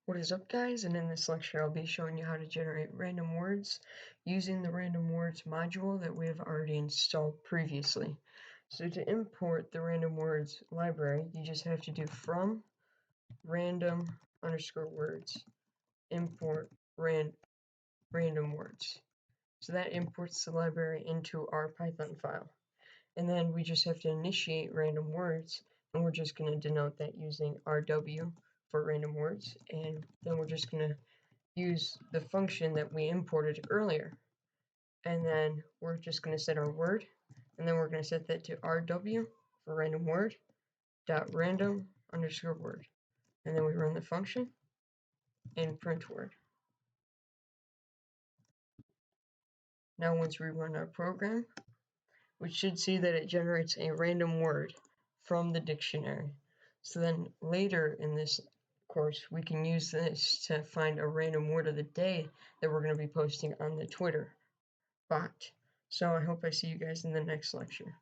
What is up, guys? And in this lecture I'll be showing you how to generate random words using the random words module that we have already installed previously. So to import the random words library, you just have to do from random underscore words import random words. So that imports the library into our Python file. And then we just have to initiate random words, and we're just going to denote that using RW for random words, and then we're just going to use the function that we imported earlier, and then we're just going to set our word, and then we're going to set that to RW for random word dot random underscore word, and then we run the function and print word. Now once we run our program, we should see that it generates a random word from the dictionary. So then later in this course, we can use this to find a random word of the day that we're going to be posting on the Twitter bot. So I hope I see you guys in the next lecture.